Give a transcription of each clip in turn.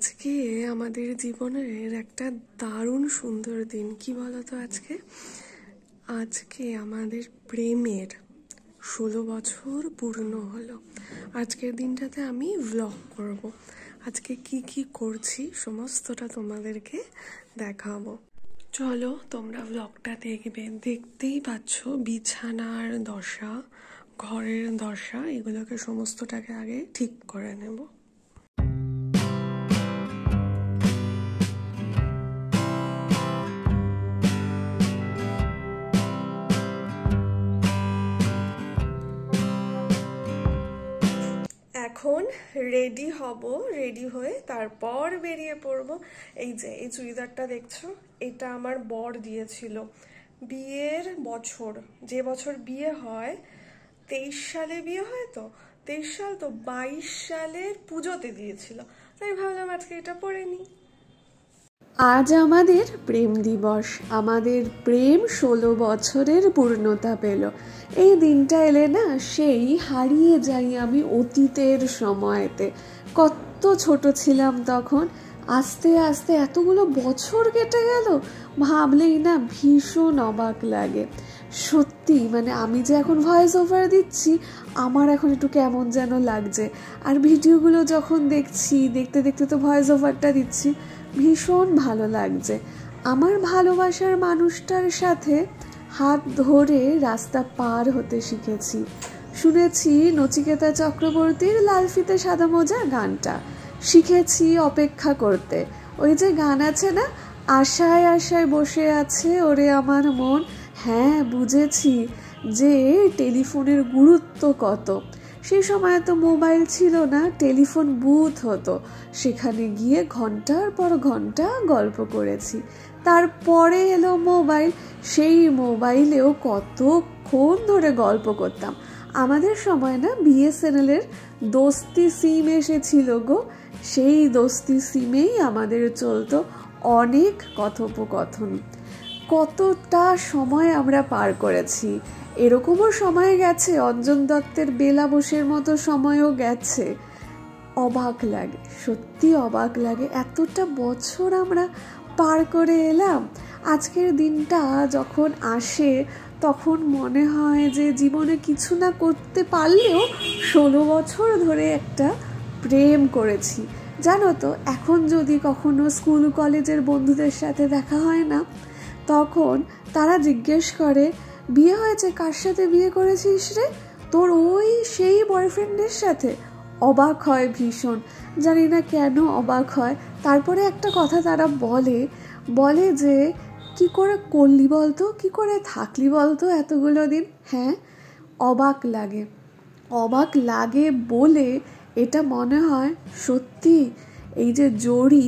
আজকে আমাদের জীবনের একটা দারুণ সুন্দর দিন। কি বলতো, আজকে আমাদের প্রেমের 16 বছর পূর্ণ হলো। আজকের দিনটাতে আমি ভ্লগ করব। আজকে কি কি করছি সমস্তটা তোমাদেরকে দেখাবো। চলো তোমরা ভ্লগটা দেখবে। দেখতেই পাচ্ছ বিছানার দশা, ঘরের দশা, এগুলোকে সমস্তটাকে আগে ঠিক করে নেব। এখন রেডি হব, রেডি হয়ে তারপর বেরিয়ে পড়ব। এই যে এই চুড়িদারটা দেখছো, এটা আমার বর দিয়েছিল বিয়ের বছর, যে বছর বিয়ে হয় 23 সালে বিয়ে হয়, তো 23 সাল তো 22 সালের পুজোতে দিয়েছিল, তাই ভাবলাম আজকে এটা পরে নিই। আজ আমাদের প্রেম দিবস, আমাদের প্রেম 16 বছরের পূর্ণতা পেল। এই দিনটা এলে না সেই হারিয়ে যাই আমি অতীতের সময়তে। কত ছোট ছিলাম তখন, আস্তে আস্তে এতগুলো বছর কেটে গেল, ভাবলেই না ভীষণ অবাক লাগে। সত্যি মানে আমি যে এখন ভয়েস ওভার দিচ্ছি, আমার এখন একটু কেমন যেন লাগছে। আর ভিডিওগুলো যখন দেখছি, দেখতে দেখতে তো ভয়েস ওভারটা দিচ্ছি, ভীষণ ভালো লাগছে। আমার ভালোবাসার মানুষটার সাথে হাত ধরে রাস্তা পার হতে শিখেছি। শুনেছি নচিকেতা চক্রবর্তীর লাল ফিতে সাদা মোজা গানটা, শিখেছি অপেক্ষা করতে। ওই যে গান আছে না, আশায় আশায় বসে আছে ওরে আমার মন। হ্যাঁ, বুঝেছি যে টেলিফোনের গুরুত্ব কত। সেই সময় তো মোবাইল ছিল না, টেলিফোন বুথ হতো, সেখানে গিয়ে ঘন্টার পর ঘন্টা গল্প করেছি। তারপরে এলো মোবাইল, সেই মোবাইলেও কতক্ষণ ধরে গল্প করতাম। আমাদের সময় না বিএসএনএলের দোস্তি সিম এসেছিল গো, সেই দোস্তি সিমেই আমাদের চলতো অনেক কথোপকথন। কতটা সময় আমরা পার করেছি। এরকমও সময় গেছে, অঞ্জন দত্তের বেলা বসের মতো সময়ও গেছে। অবাক লাগে, সত্যি অবাক লাগে, এতটা বছর আমরা পার করে এলাম। আজকের দিনটা যখন আসে তখন মনে হয় যে জীবনে কিছু না করতে পারলেও 16 বছর ধরে একটা প্রেম করেছি। জানো তো, এখন যদি কখনো স্কুল কলেজের বন্ধুদের সাথে দেখা হয় না, তখন তারা জিজ্ঞেস করে, বিয়ে হয়েছে, কার সাথে বিয়ে করেছিস রে? তোর ওই সেই বয়ফ্রেন্ডের সাথে? অবাক হয় ভীষণ, জানি না কেন অবাক হয়। তারপরে একটা কথা তারা বলে যে কি করে করলি বলতো, কি করে থাকলি বলতো এতগুলো দিন। হ্যাঁ, অবাক লাগে বলে এটা মনে হয় সত্যি এই যে জড়ি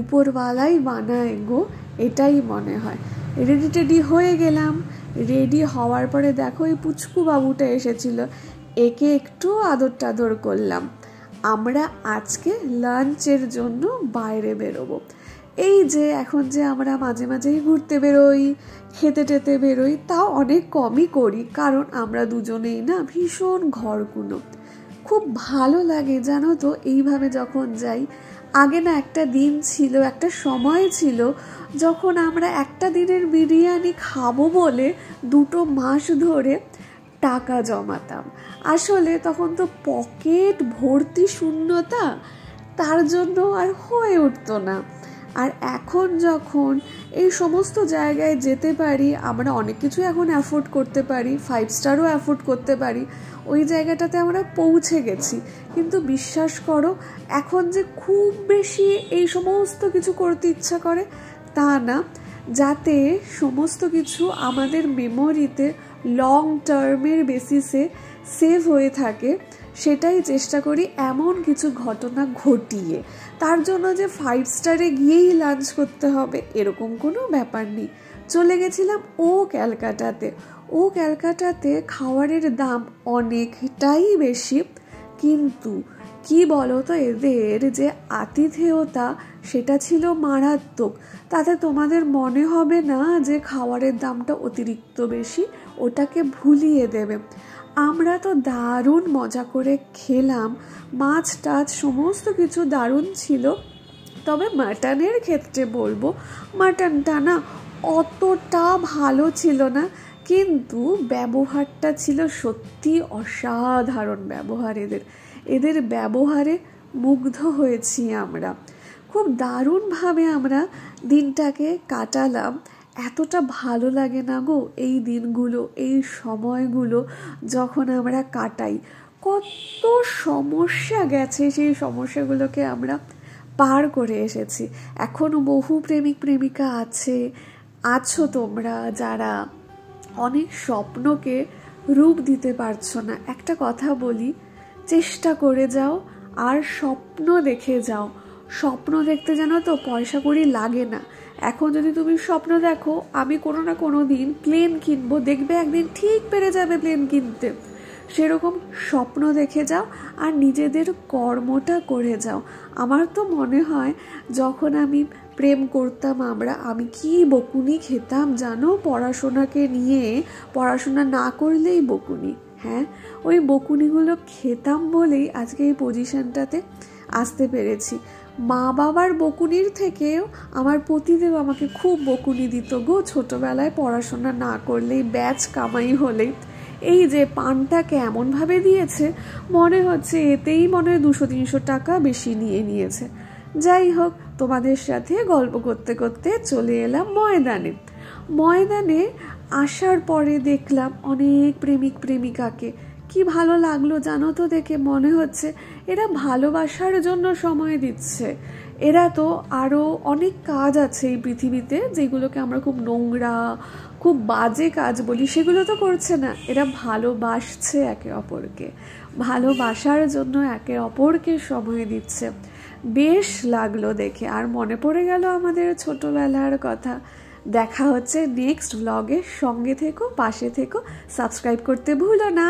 উপরওয়ালাই বানায় গো, এটাই মনে হয়। রেডি হয়ে গেলাম। রেডি হওয়ার পরে দেখো এই পুচকু বাবুটা এসেছিল, একে একটু আদর টাদর করলাম। আমরা আজকে লাঞ্চের জন্য বাইরে বেরোবো। এই যে এখন যে আমরা মাঝে মাঝেই ঘুরতে বেরোই, খেতে টেতে বেরোই, তাও অনেক কমই করি, কারণ আমরা দুজনেই না ভীষণ ঘরকুনো। খুব ভালো লাগে জানো তো এইভাবে যখন যাই। আগে না একটা দিন ছিল, একটা সময় ছিল যখন আমরা একটা দিনের বিরিয়ানি খাবো বলে 2 মাস ধরে টাকা জমাতাম। আসলে তখন তো পকেট ভর্তি শূন্যতা, তার জন্য আর হয়ে উঠতো না। আর এখন যখন এই সমস্ত জায়গায় যেতে পারি, আমরা অনেক কিছু এখন অ্যাফোর্ড করতে পারি, 5 স্টারও অ্যাফোর্ড করতে পারি, ওই জায়গাটাতে আমরা পৌঁছে গেছি। কিন্তু বিশ্বাস করো, এখন যে খুব বেশি এই সমস্ত কিছু করতে ইচ্ছা করে তা না। যাতে সমস্ত কিছু আমাদের মেমোরিতে লং টার্মের বেসিসে সেভ হয়ে থাকে, সেটাই চেষ্টা করি এমন কিছু ঘটনা ঘটিয়ে। তার জন্য যে 5 স্টারে গিয়েই লাঞ্চ করতে হবে এরকম কোনো ব্যাপার নেই। চলে গেছিলাম ক্যালকাটাতে খাবারের দাম অনেকটাই বেশি, কিন্তু কি বলো তো, এদের যে আতিথেয়তা সেটা ছিল মারাত্মক। তাতে তোমাদের মনে হবে না যে খাবারের দামটা অতিরিক্ত বেশি, ওটাকে ভুলিয়ে দেবে। আমরা তো দারুণ মজা করে খেলাম, মাছ টাছ সমস্ত কিছু দারুণ ছিল। তবে মাটনের ক্ষেত্রে বলবো মাটনটা না অতটা ভালো ছিল না, কিন্তু ব্যবহারটা ছিল সত্যি অসাধারণ ব্যবহার। এদের ব্যবহারে মুগ্ধ হয়েছি আমরা। খুব দারুণভাবে আমরা দিনটাকে কাটালাম। এতটা ভালো লাগে না গো এই দিনগুলো, এই সময়গুলো যখন আমরা কাটাই। কত সমস্যা গেছে, সেই সমস্যাগুলোকে আমরা পার করে এসেছি। এখনও বহু প্রেমিক প্রেমিকা আছো তোমরা যারা অনেক স্বপ্নকে রূপ দিতে পারছো না। একটা কথা বলি, চেষ্টা করে যাও আর স্বপ্ন দেখে যাও। স্বপ্ন দেখতে জানো তো পয়সা কড়ি লাগে না। এখন যদি তুমি স্বপ্ন দেখো আমি কোনো না কোনো দিন প্লেন কিনবো, দেখবে একদিন ঠিক পেরে যাবে প্লেন কিনতে। সেরকম স্বপ্ন দেখে যাও আর নিজেদের কর্মটা করে যাও। আমার তো মনে হয় যখন আমি প্রেম করতাম আমি কি বকুনি খেতাম জানো, পড়াশোনাকে নিয়ে। পড়াশোনা না করলেই বকুনি, হ্যাঁ ওই বকুনিগুলো খেতাম বলেই আজকে এই পজিশনটাতে আসতে পেরেছি। মা বাবার বকুনির থেকেও আমার পতিদেব আমাকে খুব বকুনি দিত গো ছোটবেলায়, পড়াশোনা না করলেই ব্যাচ কামাই হলেই। এই যে পানটা কেমনভাবে দিয়েছে, মনে হচ্ছে এতেই মনে হয় 200-300 টাকা বেশি নিয়েছে। যাই হোক, তোমাদের সাথে গল্প করতে করতে চলে এলাম ময়দানে আসার পরে দেখলাম অনেক প্রেমিক প্রেমিকাকে। কি ভালো লাগলো জানো তো দেখে, মনে হচ্ছে এরা ভালোবাসার জন্য সময় দিচ্ছে। এরা তো আরও অনেক কাজ আছে এই পৃথিবীতে যেগুলোকে আমরা খুব নোংরা, খুব বাজে কাজ বলি, সেগুলো তো করছে না। এরা ভালোবাসছে একে অপরকে, ভালোবাসার জন্য একে অপরকে সময় দিচ্ছে। বেশ লাগলো দেখে, আর মনে পড়ে গেল আমাদের ছোটবেলার কথা। দেখা হচ্ছে নেক্সট ব্লগে। সঙ্গে থেকো, পাশে থেকো, সাবস্ক্রাইব করতে ভুলো না।